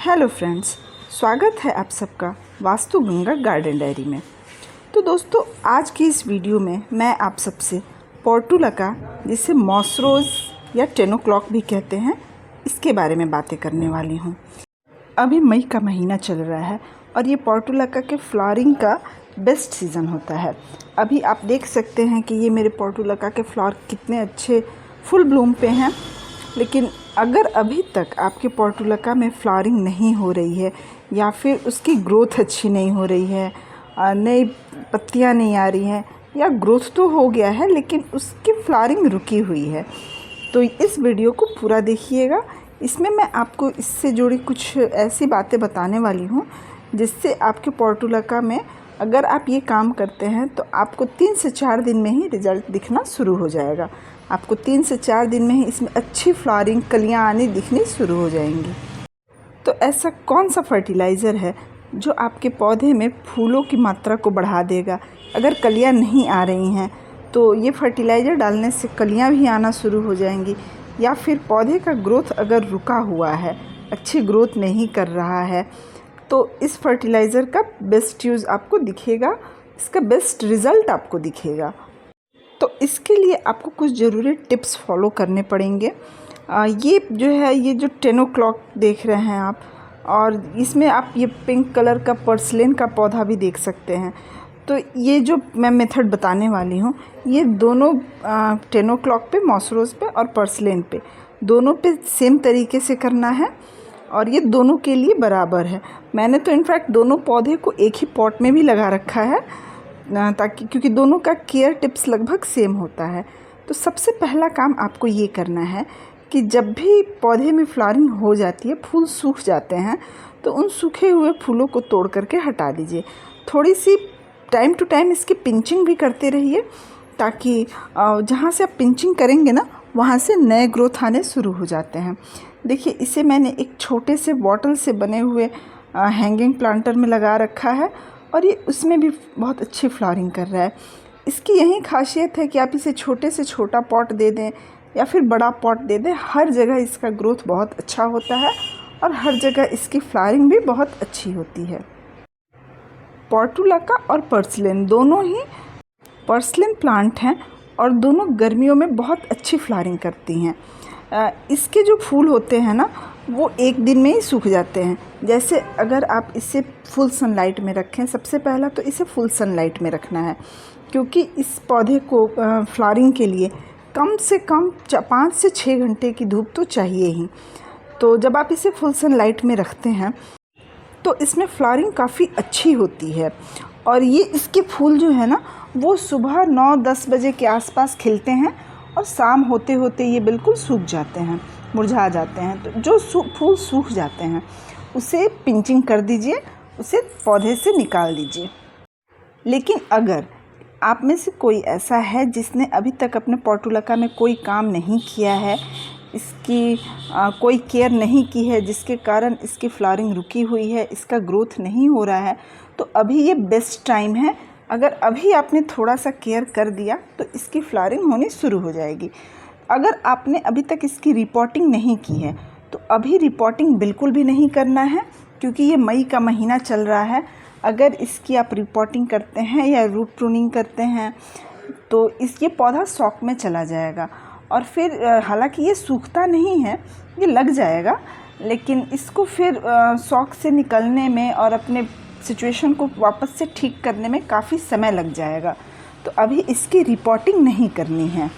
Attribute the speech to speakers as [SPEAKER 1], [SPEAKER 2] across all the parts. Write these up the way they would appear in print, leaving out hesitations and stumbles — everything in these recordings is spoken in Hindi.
[SPEAKER 1] हेलो फ्रेंड्स, स्वागत है आप सबका वास्तु गंगा गार्डन डायरी में। तो दोस्तों, आज की इस वीडियो में मैं आप सबसे पोर्टुलका, जिसे मॉस रोज़ या 10 o'clock भी कहते हैं, इसके बारे में बातें करने वाली हूँ। अभी मई का महीना चल रहा है और ये पोर्टुलका के फ्लावरिंग का बेस्ट सीज़न होता है। अभी आप देख सकते हैं कि ये मेरे पोर्टुलका के फ्लावर कितने अच्छे फुल ब्लूम पे हैं। लेकिन अगर अभी तक आपके पोर्टुलका में फ्लावरिंग नहीं हो रही है या फिर उसकी ग्रोथ अच्छी नहीं हो रही है, नई पत्तियां नहीं आ रही हैं, या ग्रोथ तो हो गया है लेकिन उसकी फ्लावरिंग रुकी हुई है, तो इस वीडियो को पूरा देखिएगा। इसमें मैं आपको इससे जुड़ी कुछ ऐसी बातें बताने वाली हूँ जिससे आपके पोर्टुलका में अगर आप ये काम करते हैं तो आपको 3 से 4 दिन में ही रिज़ल्ट दिखना शुरू हो जाएगा। आपको 3 से 4 दिन में ही इसमें अच्छी फ्लावरिंग, कलियाँ आनी दिखनी शुरू हो जाएंगी। तो ऐसा कौन सा फर्टिलाइज़र है जो आपके पौधे में फूलों की मात्रा को बढ़ा देगा? अगर कलियाँ नहीं आ रही हैं तो ये फर्टिलाइज़र डालने से कलियाँ भी आना शुरू हो जाएंगी, या फिर पौधे का ग्रोथ अगर रुका हुआ है, अच्छी ग्रोथ नहीं कर रहा है, तो इस फर्टिलाइज़र का बेस्ट यूज़ आपको दिखेगा, इसका बेस्ट रिज़ल्ट आपको दिखेगा। तो इसके लिए आपको कुछ ज़रूरी टिप्स फॉलो करने पड़ेंगे। ये जो है, ये जो 10 o'clock देख रहे हैं आप, और इसमें आप ये पिंक कलर का पर्सलेन का पौधा भी देख सकते हैं। तो ये जो मैं मेथड बताने वाली हूँ, ये दोनों 10 o'clock पे, मॉस रोज़ पे और पर्सलेन पे, दोनों पे सेम तरीके से करना है और ये दोनों के लिए बराबर है। मैंने तो इनफैक्ट दोनों पौधे को एक ही पॉट में भी लगा रखा है, ताकि, क्योंकि दोनों का केयर टिप्स लगभग सेम होता है। तो सबसे पहला काम आपको ये करना है कि जब भी पौधे में फ्लावरिंग हो जाती है, फूल सूख जाते हैं, तो उन सूखे हुए फूलों को तोड़ करके हटा दीजिए। थोड़ी सी टाइम टू टाइम इसकी पिंचिंग भी करते रहिए, ताकि जहाँ से आप पिंचिंग करेंगे ना, वहाँ से नए ग्रोथ आने शुरू हो जाते हैं। देखिए, इसे मैंने एक छोटे से बॉटल से बने हुए हैंगिंग प्लांटर में लगा रखा है और ये उसमें भी बहुत अच्छी फ्लावरिंग कर रहा है। इसकी यही खासियत है कि आप इसे छोटे से छोटा पॉट दे दें या फिर बड़ा पॉट दे दें, हर जगह इसका ग्रोथ बहुत अच्छा होता है और हर जगह इसकी फ्लावरिंग भी बहुत अच्छी होती है। पोर्टुलका और पर्सलेन दोनों ही पर्सलेन प्लांट हैं और दोनों गर्मियों में बहुत अच्छी फ्लावरिंग करती हैं। इसके जो फूल होते हैं ना, वो एक दिन में ही सूख जाते हैं। जैसे अगर आप इसे फुल सनलाइट में रखें, सबसे पहला तो इसे फुल सनलाइट में रखना है, क्योंकि इस पौधे को फ्लावरिंग के लिए कम से कम 5 से 6 घंटे की धूप तो चाहिए ही। तो जब आप इसे फुल सनलाइट में रखते हैं तो इसमें फ्लावरिंग काफ़ी अच्छी होती है। और ये इसके फूल जो है ना, वो सुबह 9-10 बजे के आसपास खिलते हैं और शाम होते होते ये बिल्कुल सूख जाते हैं, मुरझा जाते हैं। तो जो फूल सूख जाते हैं उसे पिंचिंग कर दीजिए, उसे पौधे से निकाल दीजिए। लेकिन अगर आप में से कोई ऐसा है जिसने अभी तक अपने पोर्टुलका में कोई काम नहीं किया है, इसकी कोई केयर नहीं की है, जिसके कारण इसकी फ्लावरिंग रुकी हुई है, इसका ग्रोथ नहीं हो रहा है, तो अभी ये बेस्ट टाइम है। अगर अभी आपने थोड़ा सा केयर कर दिया तो इसकी फ्लावरिंग होनी शुरू हो जाएगी। अगर आपने अभी तक इसकी रिपोर्टिंग नहीं की है तो अभी रिपोर्टिंग बिल्कुल भी नहीं करना है, क्योंकि ये मई का महीना चल रहा है। अगर इसकी आप रिपोर्टिंग करते हैं या रूट प्रूनिंग करते हैं तो ये पौधा शॉक में चला जाएगा और फिर हालांकि ये सूखता नहीं है, ये लग जाएगा, लेकिन इसको फिर शॉक से निकलने में और अपने सिचुएशन को वापस से ठीक करने में काफ़ी समय लग जाएगा। तो अभी इसकी रिपोर्टिंग नहीं करनी है।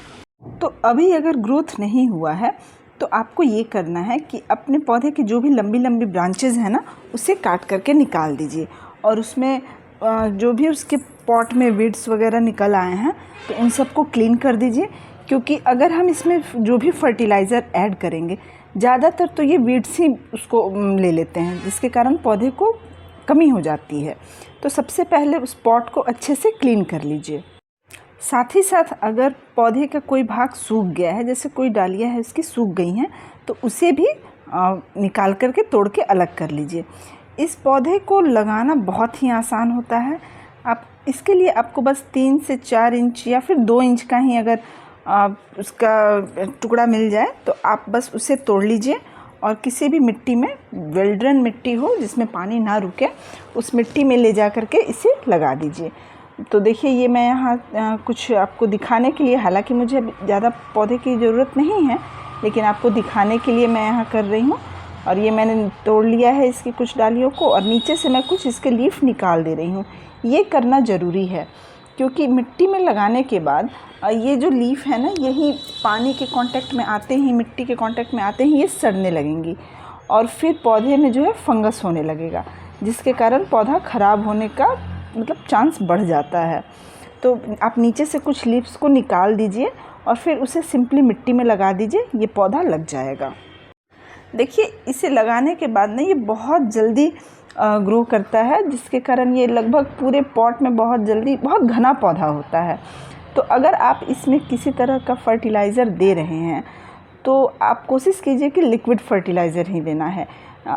[SPEAKER 1] तो अभी अगर ग्रोथ नहीं हुआ है तो आपको ये करना है कि अपने पौधे की जो भी लंबी लंबी ब्रांचेज़ हैं ना, उसे काट करके निकाल दीजिए और उसमें जो भी उसके पॉट में वीड्स वगैरह निकल आए हैं तो उन सबको क्लीन कर दीजिए। क्योंकि अगर हम इसमें जो भी फर्टिलाइज़र ऐड करेंगे, ज़्यादातर तो ये वीड्स ही उसको ले लेते हैं, जिसके कारण पौधे को कमी हो जाती है। तो सबसे पहले उस पॉट को अच्छे से क्लीन कर लीजिए। साथ ही साथ अगर पौधे का कोई भाग सूख गया है, जैसे कोई डालियाँ है इसकी सूख गई हैं, तो उसे भी निकाल करके तोड़ के अलग कर लीजिए। इस पौधे को लगाना बहुत ही आसान होता है। आप इसके लिए आपको बस 3 से 4 इंच या फिर 2 इंच का ही अगर उसका टुकड़ा मिल जाए तो आप बस उसे तोड़ लीजिए और किसी भी मिट्टी में, वेल ड्रेन मिट्टी हो जिसमें पानी ना रुके, उस मिट्टी में ले जा कर के इसे लगा दीजिए। तो देखिए ये मैं यहाँ कुछ आपको दिखाने के लिए, हालांकि मुझे ज़्यादा पौधे की ज़रूरत नहीं है, लेकिन आपको दिखाने के लिए मैं यहाँ कर रही हूँ। और ये मैंने तोड़ लिया है इसकी कुछ डालियों को, और नीचे से मैं कुछ इसके लीफ निकाल दे रही हूँ। ये करना ज़रूरी है क्योंकि मिट्टी में लगाने के बाद ये जो लीफ है ना, यही पानी के कांटेक्ट में आते ही, मिट्टी के कांटेक्ट में आते ही ये सड़ने लगेंगी और फिर पौधे में जो है फंगस होने लगेगा, जिसके कारण पौधा ख़राब होने का मतलब चांस बढ़ जाता है। तो आप नीचे से कुछ लीव्स को निकाल दीजिए और फिर उसे सिंपली मिट्टी में लगा दीजिए, ये पौधा लग जाएगा। देखिए इसे लगाने के बाद ना ये बहुत जल्दी ग्रो करता है, जिसके कारण ये लगभग पूरे पॉट में बहुत जल्दी, बहुत घना पौधा होता है। तो अगर आप इसमें किसी तरह का फर्टिलाइज़र दे रहे हैं तो आप कोशिश कीजिए कि लिक्विड फर्टिलाइज़र ही देना है।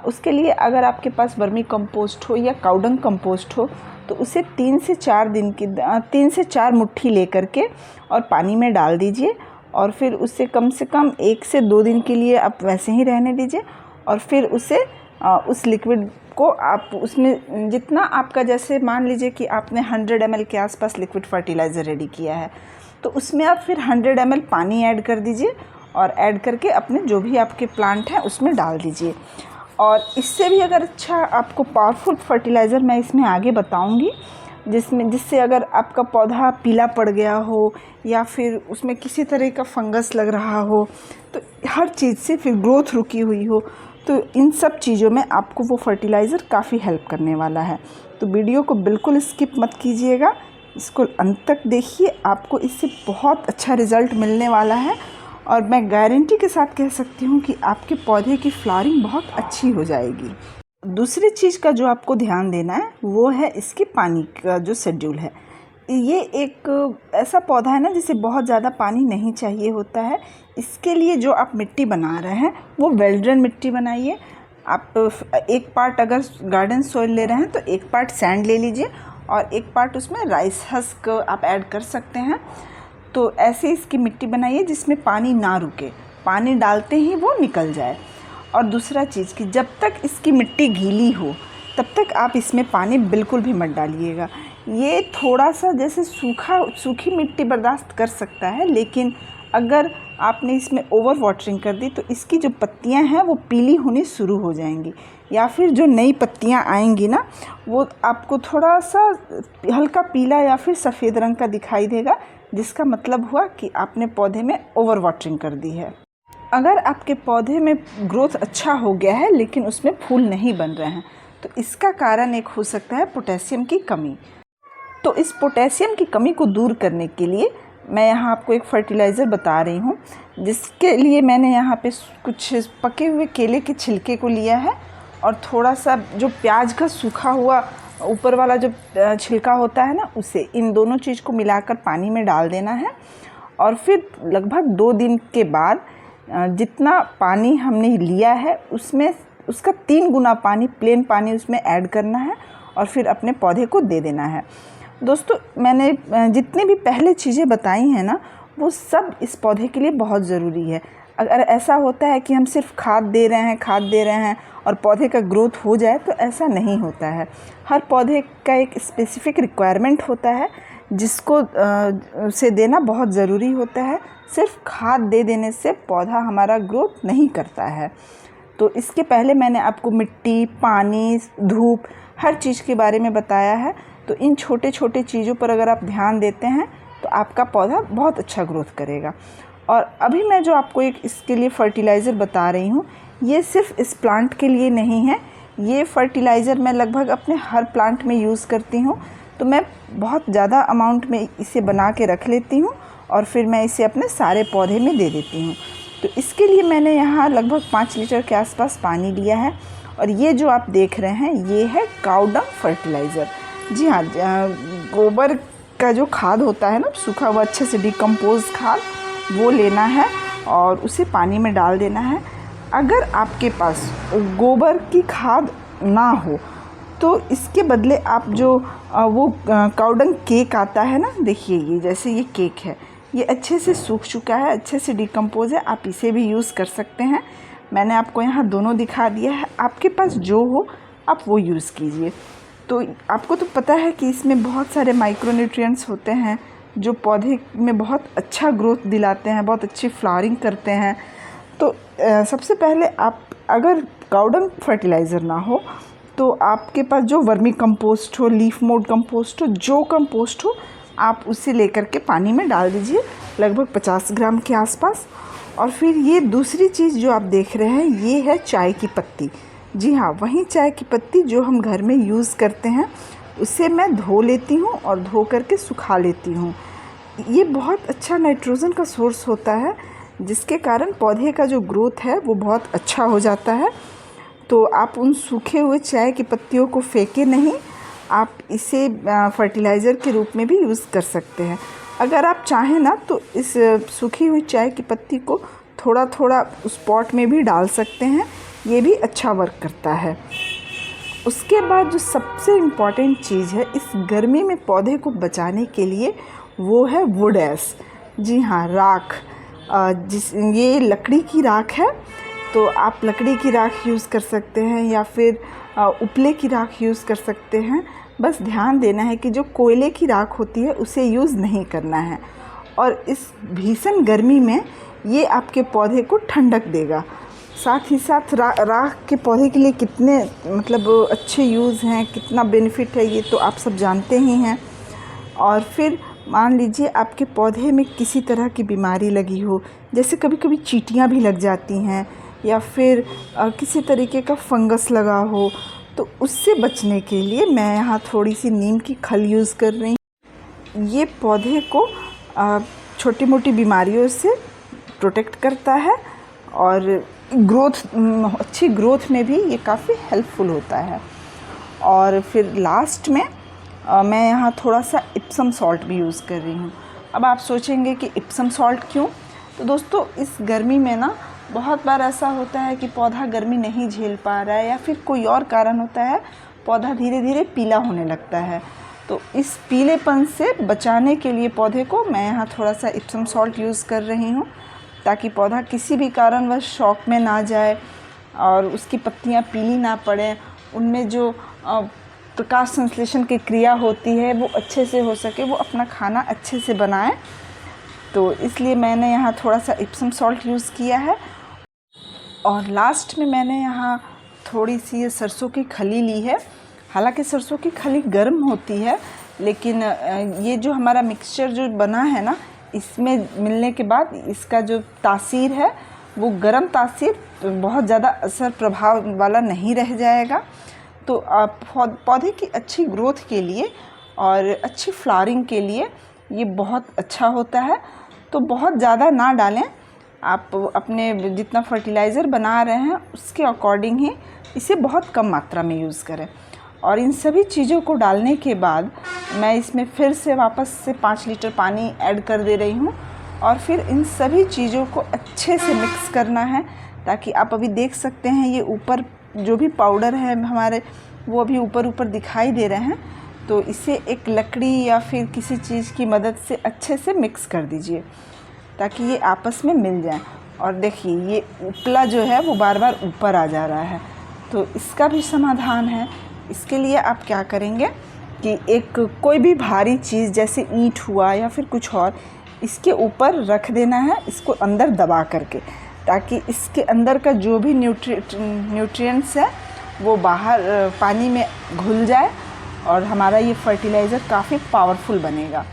[SPEAKER 1] उसके लिए अगर आपके पास वर्मी कंपोस्ट हो या काउडंग कंपोस्ट हो तो उसे 3 से 4 मुट्ठी ले करके और पानी में डाल दीजिए और फिर उसे कम से कम 1 से 2 दिन के लिए आप वैसे ही रहने दीजिए। और फिर उसे उस लिक्विड को आप उसमें जितना आपका, जैसे मान लीजिए कि आपने 100 ml के आसपास लिक्विड फर्टिलाइज़र रेडी किया है, तो उसमें आप फिर 100 ml पानी ऐड कर दीजिए और ऐड करके अपने जो भी आपके प्लांट हैं उसमें डाल दीजिए। और इससे भी अगर अच्छा आपको पावरफुल फर्टिलाइज़र मैं इसमें आगे बताऊंगी, जिससे अगर आपका पौधा पीला पड़ गया हो या फिर उसमें किसी तरह का फंगस लग रहा हो, तो हर चीज़ से फिर ग्रोथ रुकी हुई हो, तो इन सब चीज़ों में आपको वो फर्टिलाइज़र काफ़ी हेल्प करने वाला है। तो वीडियो को बिल्कुल स्किप मत कीजिएगा, इसको अंत तक देखिए, आपको इससे बहुत अच्छा रिज़ल्ट मिलने वाला है। और मैं गारंटी के साथ कह सकती हूँ कि आपके पौधे की फ्लावरिंग बहुत अच्छी हो जाएगी। दूसरी चीज़ का जो आपको ध्यान देना है वो है इसके पानी का जो शेड्यूल है। ये एक ऐसा पौधा है ना जिसे बहुत ज़्यादा पानी नहीं चाहिए होता है। इसके लिए जो आप मिट्टी बना रहे हैं वो वेल ड्रेन मिट्टी बनाइए। आप 1 पार्ट अगर गार्डन सॉइल ले रहे हैं तो 1 पार्ट सैंड ले लीजिए और 1 पार्ट उसमें राइस हस्क आप ऐड कर सकते हैं। तो ऐसे इसकी मिट्टी बनाइए जिसमें पानी ना रुके, पानी डालते ही वो निकल जाए। और दूसरा चीज़ कि जब तक इसकी मिट्टी गीली हो तब तक आप इसमें पानी बिल्कुल भी मत डालिएगा। ये थोड़ा सा जैसे सूखी मिट्टी बर्दाश्त कर सकता है, लेकिन अगर आपने इसमें ओवर वाटरिंग कर दी तो इसकी जो पत्तियां हैं वो पीली होनी शुरू हो जाएंगी, या फिर जो नई पत्तियां आएंगी ना वो आपको थोड़ा सा हल्का पीला या फिर सफ़ेद रंग का दिखाई देगा, जिसका मतलब हुआ कि आपने पौधे में ओवर वाटरिंग कर दी है। अगर आपके पौधे में ग्रोथ अच्छा हो गया है लेकिन उसमें फूल नहीं बन रहे हैं तो इसका कारण एक हो सकता है पोटेशियम की कमी। तो इस पोटेशियम की कमी को दूर करने के लिए मैं यहाँ आपको एक फर्टिलाइज़र बता रही हूँ, जिसके लिए मैंने यहाँ पे कुछ पके हुए केले के छिलके को लिया है और थोड़ा सा जो प्याज का सूखा हुआ ऊपर वाला जो छिलका होता है ना उसे, इन दोनों चीज़ को मिलाकर पानी में डाल देना है। और फिर लगभग 2 दिन के बाद जितना पानी हमने लिया है उसमें उसका 3 गुना पानी, प्लेन पानी उसमें ऐड करना है और फिर अपने पौधे को दे देना है। दोस्तों मैंने जितनी भी पहले चीज़ें बताई हैं ना वो सब इस पौधे के लिए बहुत ज़रूरी है। अगर ऐसा होता है कि हम सिर्फ खाद दे रहे हैं और पौधे का ग्रोथ हो जाए, तो ऐसा नहीं होता है। हर पौधे का एक स्पेसिफिक रिक्वायरमेंट होता है जिसको से देना बहुत ज़रूरी होता है। सिर्फ खाद दे देने से पौधा हमारा ग्रोथ नहीं करता है। तो इसके पहले मैंने आपको मिट्टी, पानी, धूप, हर चीज़ के बारे में बताया है। तो इन छोटे छोटे चीज़ों पर अगर आप ध्यान देते हैं तो आपका पौधा बहुत अच्छा ग्रोथ करेगा। और अभी मैं जो आपको एक इसके लिए फ़र्टिलाइज़र बता रही हूँ, ये सिर्फ इस प्लांट के लिए नहीं है। ये फ़र्टिलाइज़र मैं लगभग अपने हर प्लांट में यूज़ करती हूँ। तो मैं बहुत ज़्यादा अमाउंट में इसे बना के रख लेती हूँ और फिर मैं इसे अपने सारे पौधे में दे देती हूँ। तो इसके लिए मैंने यहाँ लगभग 5 लीटर के आसपास पानी लिया है। और ये जो आप देख रहे हैं ये है काउडंग फर्टिलाइज़र। जी हाँ, गोबर का जो खाद होता है ना, सूखा हुआ अच्छे से डिकम्पोज खाद, वो लेना है और उसे पानी में डाल देना है। अगर आपके पास गोबर की खाद ना हो तो इसके बदले आप जो वो काउडंग केक आता है ना, देखिए ये जैसे ये केक है, ये अच्छे से सूख चुका है, अच्छे से डिकम्पोज है, आप इसे भी यूज़ कर सकते हैं। मैंने आपको यहाँ दोनों दिखा दिया है, आपके पास जो हो आप वो यूज़ कीजिए। तो आपको तो पता है कि इसमें बहुत सारे माइक्रोन्यूट्रिएंट्स होते हैं जो पौधे में बहुत अच्छा ग्रोथ दिलाते हैं, बहुत अच्छी फ्लावरिंग करते हैं। तो सबसे पहले आप अगर काउडंग फर्टिलाइज़र ना हो तो आपके पास जो वर्मी कंपोस्ट हो, लीफ मोड कंपोस्ट हो, जो कंपोस्ट हो आप उसे लेकर के पानी में डाल दीजिए, लगभग 50 ग्राम के आसपास। और फिर ये दूसरी चीज़ जो आप देख रहे हैं ये है चाय की पत्ती। जी हाँ, वही चाय की पत्ती जो हम घर में यूज़ करते हैं उसे मैं धो लेती हूँ और धो करके सुखा लेती हूँ। ये बहुत अच्छा नाइट्रोजन का सोर्स होता है जिसके कारण पौधे का जो ग्रोथ है वो बहुत अच्छा हो जाता है। तो आप उन सूखे हुए चाय की पत्तियों को फेंके नहीं, आप इसे फर्टिलाइज़र के रूप में भी यूज़ कर सकते हैं। अगर आप चाहें ना तो इस सूखी हुई चाय की पत्ती को थोड़ा थोड़ा उस पॉट में भी डाल सकते हैं, ये भी अच्छा वर्क करता है। उसके बाद जो सबसे इम्पॉर्टेंट चीज़ है इस गर्मी में पौधे को बचाने के लिए वो है वुड ऐश। जी हाँ, राख। ये लकड़ी की राख है, तो आप लकड़ी की राख यूज़ कर सकते हैं या फिर उपले की राख यूज़ कर सकते हैं। बस ध्यान देना है कि जो कोयले की राख होती है उसे यूज़ नहीं करना है। और इस भीषण गर्मी में ये आपके पौधे को ठंडक देगा। साथ ही साथ राख के पौधे के लिए कितने मतलब अच्छे यूज़ हैं, कितना बेनिफिट है ये तो आप सब जानते ही हैं। और फिर मान लीजिए आपके पौधे में किसी तरह की बीमारी लगी हो, जैसे कभी कभी चींटियाँ भी लग जाती हैं या फिर किसी तरीके का फंगस लगा हो, तो उससे बचने के लिए मैं यहाँ थोड़ी सी नीम की खल यूज़ कर रही हूँ। ये पौधे को छोटी मोटी बीमारियों से प्रोटेक्ट करता है और अच्छी ग्रोथ में भी ये काफ़ी हेल्पफुल होता है। और फिर लास्ट में मैं यहाँ थोड़ा सा इप्सम सॉल्ट भी यूज़ कर रही हूँ। अब आप सोचेंगे कि इप्सम सॉल्ट क्यों? तो दोस्तों इस गर्मी में ना बहुत बार ऐसा होता है कि पौधा गर्मी नहीं झेल पा रहा है या फिर कोई और कारण होता है, पौधा धीरे धीरे पीला होने लगता है। तो इस पीलेपन से बचाने के लिए पौधे को मैं यहाँ थोड़ा सा इप्सम सॉल्ट यूज़ कर रही हूँ, ताकि पौधा किसी भी कारणवश शॉक में ना जाए और उसकी पत्तियाँ पीली ना पड़ें, उनमें जो प्रकाश संश्लेषण की क्रिया होती है वो अच्छे से हो सके, वो अपना खाना अच्छे से बनाए। तो इसलिए मैंने यहाँ थोड़ा सा इप्सम सॉल्ट यूज़ किया है। और लास्ट में मैंने यहाँ थोड़ी सी सरसों की खली ली है। हालांकि सरसों की खली गर्म होती है, लेकिन ये जो हमारा मिक्सचर जो बना है ना, इसमें मिलने के बाद इसका जो तासीर है वो गर्म तासीर बहुत ज़्यादा असर प्रभाव वाला नहीं रह जाएगा। तो पौधे की अच्छी ग्रोथ के लिए और अच्छी फ्लावरिंग के लिए ये बहुत अच्छा होता है। तो बहुत ज़्यादा ना डालें, आप अपने जितना फर्टिलाइज़र बना रहे हैं उसके अकॉर्डिंग ही इसे बहुत कम मात्रा में यूज़ करें। और इन सभी चीज़ों को डालने के बाद मैं इसमें फिर से वापस से 5 लीटर पानी ऐड कर दे रही हूँ और फिर इन सभी चीज़ों को अच्छे से मिक्स करना है, ताकि आप अभी देख सकते हैं ये ऊपर जो भी पाउडर है हमारे वो अभी ऊपर दिखाई दे रहे हैं। तो इसे एक लकड़ी या फिर किसी चीज़ की मदद से अच्छे से मिक्स कर दीजिए ताकि ये आपस में मिल जाए। और देखिए ये उपला जो है वो बार बार ऊपर आ जा रहा है, तो इसका भी समाधान है। इसके लिए आप क्या करेंगे कि एक कोई भी भारी चीज़ जैसे ईंट हुआ या फिर कुछ और, इसके ऊपर रख देना है इसको अंदर दबा करके, ताकि इसके अंदर का जो भी न्यूट्रिएंट्स है वो बाहर पानी में घुल जाए और हमारा ये फर्टिलाइज़र काफ़ी पावरफुल बनेगा।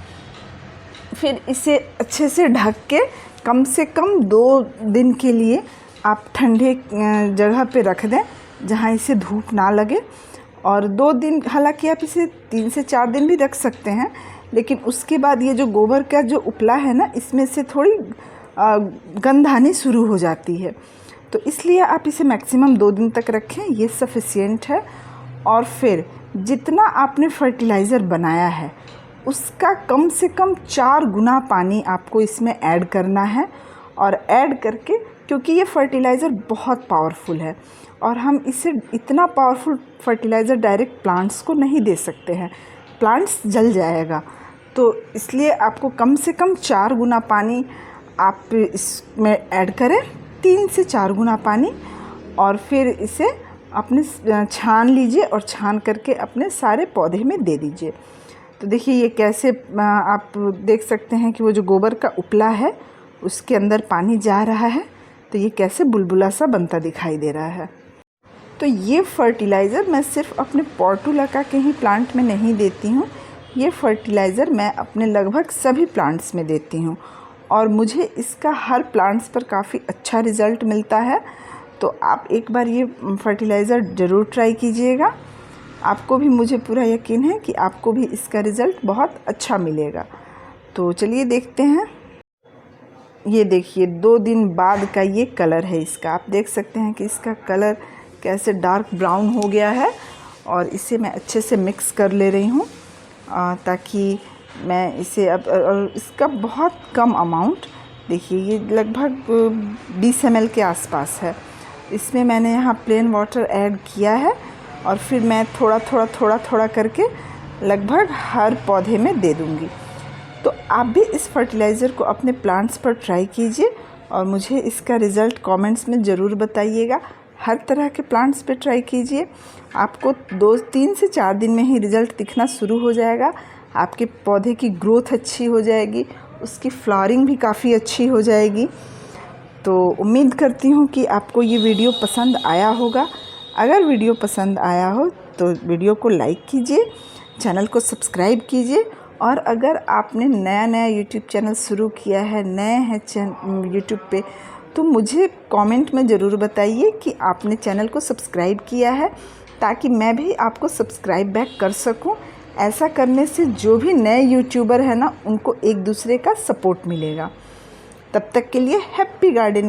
[SPEAKER 1] फिर इसे अच्छे से ढक के कम से कम 2 दिन के लिए आप ठंडे जगह पे रख दें जहाँ इसे धूप ना लगे। और 2 दिन, हालांकि आप इसे 3 से 4 दिन भी रख सकते हैं, लेकिन उसके बाद ये जो गोबर का जो उपला है ना, इसमें से थोड़ी गंध आनी शुरू हो जाती है। तो इसलिए आप इसे मैक्सिमम 2 दिन तक रखें, ये सफिशिएंट है। और फिर जितना आपने फर्टिलाइज़र बनाया है उसका कम से कम 4 गुना पानी आपको इसमें ऐड करना है। और ऐड करके, क्योंकि ये फर्टिलाइज़र बहुत पावरफुल है और हम इसे इतना पावरफुल फर्टिलाइज़र डायरेक्ट प्लांट्स को नहीं दे सकते हैं, प्लांट्स जल जाएगा। तो इसलिए आपको कम से कम 4 गुना पानी आप इसमें ऐड करें 3 से 4 गुना पानी और फिर इसे अपने छान लीजिए और छान करके अपने सारे पौधे में दे दीजिए। तो देखिए ये कैसे आप देख सकते हैं कि वो जो गोबर का उपला है उसके अंदर पानी जा रहा है, तो ये कैसे बुलबुला सा बनता दिखाई दे रहा है। तो ये फर्टिलाइज़र मैं सिर्फ अपने पोर्टुलाका के ही प्लांट में नहीं देती हूँ, ये फर्टिलाइज़र मैं अपने लगभग सभी प्लांट्स में देती हूँ और मुझे इसका हर प्लांट्स पर काफ़ी अच्छा रिज़ल्ट मिलता है। तो आप एक बार ये फर्टिलाइज़र ज़रूर ट्राई कीजिएगा, आपको भी, मुझे पूरा यकीन है कि आपको भी इसका रिज़ल्ट बहुत अच्छा मिलेगा। तो चलिए देखते हैं। ये देखिए 2 दिन बाद का ये कलर है इसका, आप देख सकते हैं कि इसका कलर कैसे डार्क ब्राउन हो गया है और इसे मैं अच्छे से मिक्स कर ले रही हूँ ताकि मैं इसे अब, और इसका बहुत कम अमाउंट, देखिए ये लगभग 20 ml के आसपास है। इसमें मैंने यहाँ प्लेन वाटर ऐड किया है और फिर मैं थोड़ा करके लगभग हर पौधे में दे दूँगी। तो आप भी इस फर्टिलाइज़र को अपने प्लांट्स पर ट्राई कीजिए और मुझे इसका रिज़ल्ट कमेंट्स में ज़रूर बताइएगा। हर तरह के प्लांट्स पे ट्राई कीजिए, आपको 3 से 4 दिन में ही रिज़ल्ट दिखना शुरू हो जाएगा। आपके पौधे की ग्रोथ अच्छी हो जाएगी, उसकी फ्लावरिंग भी काफ़ी अच्छी हो जाएगी। तो उम्मीद करती हूँ कि आपको ये वीडियो पसंद आया होगा। अगर वीडियो पसंद आया हो तो वीडियो को लाइक कीजिए, चैनल को सब्सक्राइब कीजिए और अगर आपने नया यूट्यूब चैनल शुरू किया है, नए हैं यूट्यूब पे, तो मुझे कमेंट में ज़रूर बताइए कि आपने चैनल को सब्सक्राइब किया है ताकि मैं भी आपको सब्सक्राइब बैक कर सकूं। ऐसा करने से जो भी नए यूट्यूबर है ना, उनको एक दूसरे का सपोर्ट मिलेगा। तब तक के लिए हैप्पी गार्डनिंग।